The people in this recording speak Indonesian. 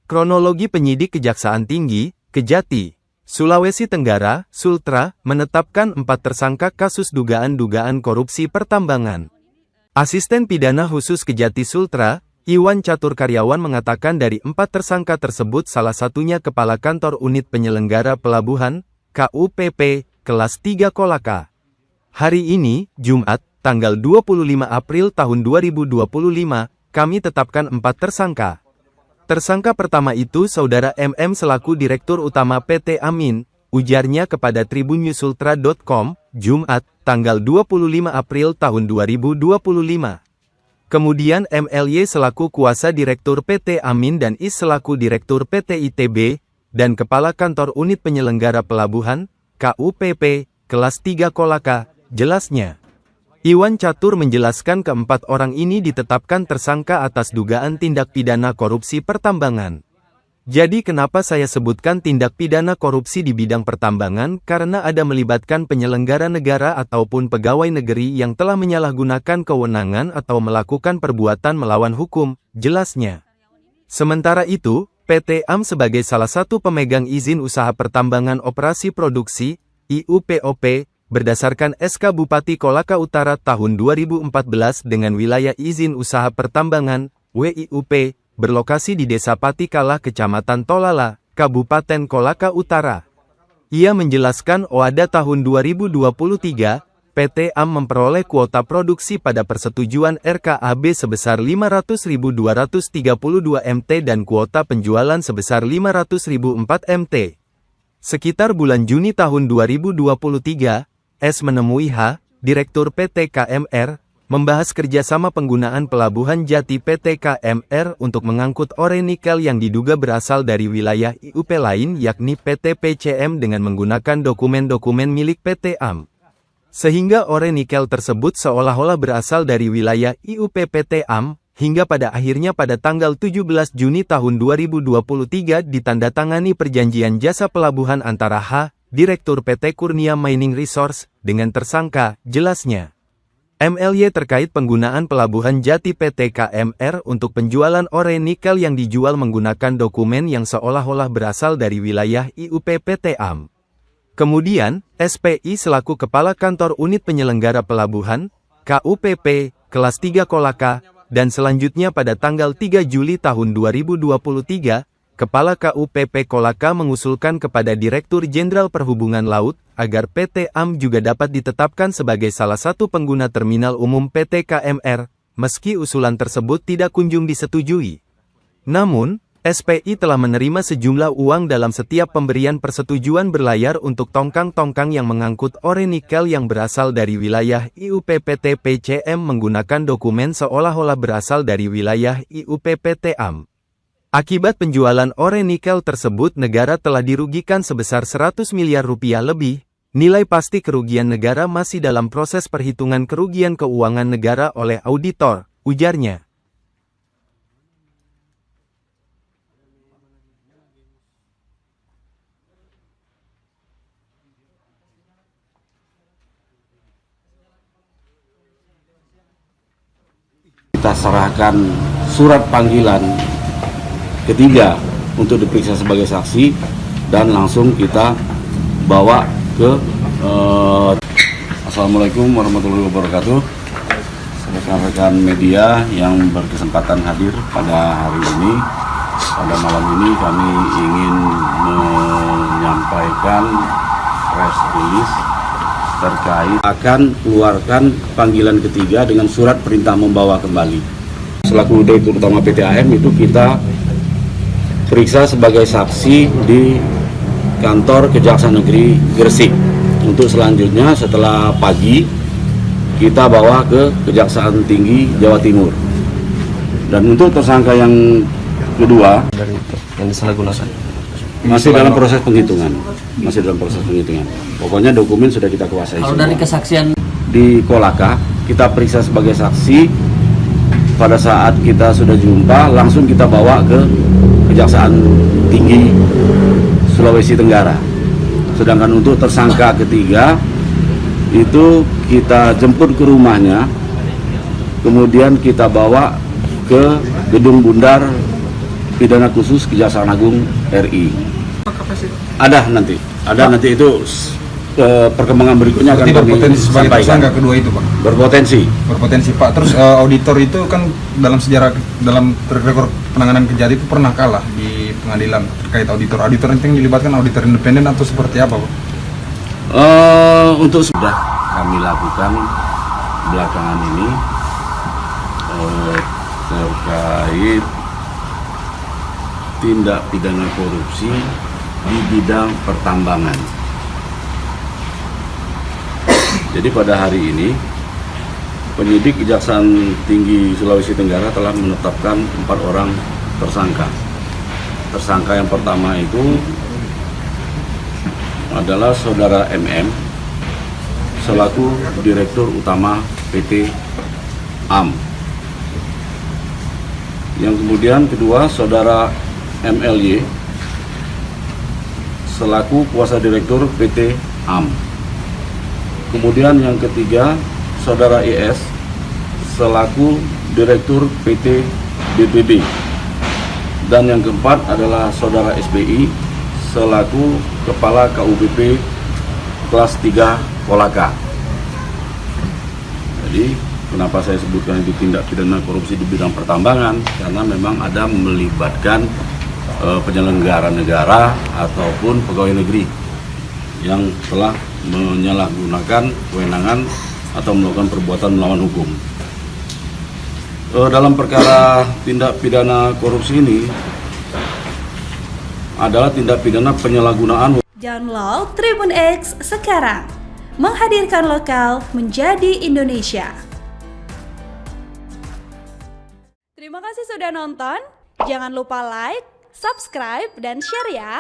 Kronologi penyidik Kejaksaan Tinggi, Kejati, Sulawesi Tenggara, Sultra, menetapkan 4 tersangka kasus dugaan korupsi pertambangan. Asisten Pidana Khusus Kejati Sultra, Iwan Catur Karyawan mengatakan dari 4 tersangka tersebut salah satunya Kepala Kantor Unit Penyelenggara Pelabuhan, KUPP, kelas 3 Kolaka. Hari ini, Jumat, tanggal 25 April tahun 2025, kami tetapkan 4 tersangka. Tersangka pertama itu Saudara MM selaku Direktur Utama PT Amin, ujarnya kepada tribunnyusultra.com, Jumat, tanggal 25 April tahun 2025. Kemudian MLY selaku Kuasa Direktur PT Amin dan IS selaku Direktur PT ITB, dan Kepala Kantor Unit Penyelenggara Pelabuhan, KUPP, kelas 3 Kolaka, jelasnya. Iwan Catur menjelaskan keempat orang ini ditetapkan tersangka atas dugaan tindak pidana korupsi pertambangan. Jadi kenapa saya sebutkan tindak pidana korupsi di bidang pertambangan? Karena ada melibatkan penyelenggara negara ataupun pegawai negeri yang telah menyalahgunakan kewenangan atau melakukan perbuatan melawan hukum, jelasnya. Sementara itu, PT AM sebagai salah satu pemegang izin usaha pertambangan operasi produksi, IUPOP, berdasarkan SK Bupati Kolaka Utara tahun 2014 dengan wilayah izin usaha pertambangan, WIUP, berlokasi di Desa Patikalah Kecamatan Tolala, Kabupaten Kolaka Utara. Ia menjelaskan OADA tahun 2023, PT AM memperoleh kuota produksi pada persetujuan RKAB sebesar 500.232 MT dan kuota penjualan sebesar 500.004 MT. Sekitar bulan Juni tahun 2023, S menemui H, Direktur PT KMR, membahas kerjasama penggunaan Pelabuhan Jati PT KMR untuk mengangkut ore nikel yang diduga berasal dari wilayah IUP lain yakni PT PCM dengan menggunakan dokumen-dokumen milik PT AM. Sehingga ore nikel tersebut seolah-olah berasal dari wilayah IUP PT AM, hingga pada akhirnya pada tanggal 17 Juni tahun 2023 ditandatangani perjanjian jasa pelabuhan antara H, Direktur PT Kurnia Mining Resource, dengan tersangka, jelasnya. MLY terkait penggunaan Pelabuhan Jati PT KMR untuk penjualan ore nikel yang dijual menggunakan dokumen yang seolah-olah berasal dari wilayah IUP PT AM. Kemudian, SPI selaku Kepala Kantor Unit Penyelenggara Pelabuhan, KUPP, kelas 3 Kolaka, dan selanjutnya pada tanggal 3 Juli tahun 2023, Kepala KUPP Kolaka mengusulkan kepada Direktur Jenderal Perhubungan Laut, agar PT AM juga dapat ditetapkan sebagai salah satu pengguna terminal umum PT KMR, meski usulan tersebut tidak kunjung disetujui. Namun, SPI telah menerima sejumlah uang dalam setiap pemberian persetujuan berlayar untuk tongkang-tongkang yang mengangkut ore nikel yang berasal dari wilayah IUP PT PCM menggunakan dokumen seolah-olah berasal dari wilayah IUP PT AM. Akibat penjualan ore nikel tersebut negara telah dirugikan sebesar 100 miliar rupiah lebih. Nilai pasti kerugian negara masih dalam proses perhitungan kerugian keuangan negara oleh auditor, ujarnya. Kita serahkan surat panggilan ketiga untuk diperiksa sebagai saksi dan langsung kita bawa ke Assalamualaikum warahmatullahi wabarakatuh. Rekan-rekan media yang berkesempatan hadir pada hari ini, pada malam ini kami ingin menyampaikan press release terkait akan keluarkan panggilan ketiga dengan surat perintah membawa kembali. Selaku Direktur Utama PT AM itu kita periksa sebagai saksi di kantor Kejaksaan Negeri Gresik. Untuk selanjutnya setelah pagi kita bawa ke Kejaksaan Tinggi Jawa Timur. Dan untuk tersangka yang kedua dari itu yang disalahgunakan masih dalam proses penghitungan. Pokoknya dokumen sudah kita kuasai. Kalau dari kesaksian di Kolaka kita periksa sebagai saksi. Pada saat kita sudah jumpa langsung kita bawa ke Kejaksaan Tinggi Sulawesi Tenggara. Sedangkan untuk tersangka ketiga itu kita jemput ke rumahnya, kemudian kita bawa ke Gedung Bundar pidana khusus Kejaksaan Agung RI. Ada nanti itu perkembangan berikutnya akan Berarti kami berpotensi sebagai sampaikan. tersangka kedua itu, Pak. Berpotensi. Pak. Terus auditor itu kan dalam sejarah, dalam rekor penanganan kejahatan itu pernah kalah di pengadilan terkait auditor. Auditor itu yang dilibatkan auditor independen atau seperti apa, Pak? Untuk sudah kami lakukan belakangan ini terkait tindak pidana korupsi di bidang pertambangan. Jadi pada hari ini penyidik Kejaksaan Tinggi Sulawesi Tenggara telah menetapkan 4 orang tersangka. Tersangka yang pertama itu adalah Saudara MM selaku Direktur Utama PT AM. Yang kemudian kedua Saudara MLY selaku Kuasa Direktur PT AM. Kemudian yang ketiga Saudara IS selaku Direktur PT BPB. Dan yang keempat adalah Saudara SBI selaku Kepala KUPP kelas 3 Kolaka. Jadi kenapa saya sebutkan itu tindak pidana korupsi di bidang pertambangan, karena memang ada melibatkan penyelenggara negara ataupun pegawai negeri yang telah menyalahgunakan kewenangan atau melakukan perbuatan melawan hukum. Dalam perkara tindak pidana korupsi ini adalah tindak pidana penyalahgunaan. Download Tribun X sekarang, menghadirkan lokal menjadi Indonesia. Terima kasih sudah nonton. Jangan lupa like, subscribe, dan share ya.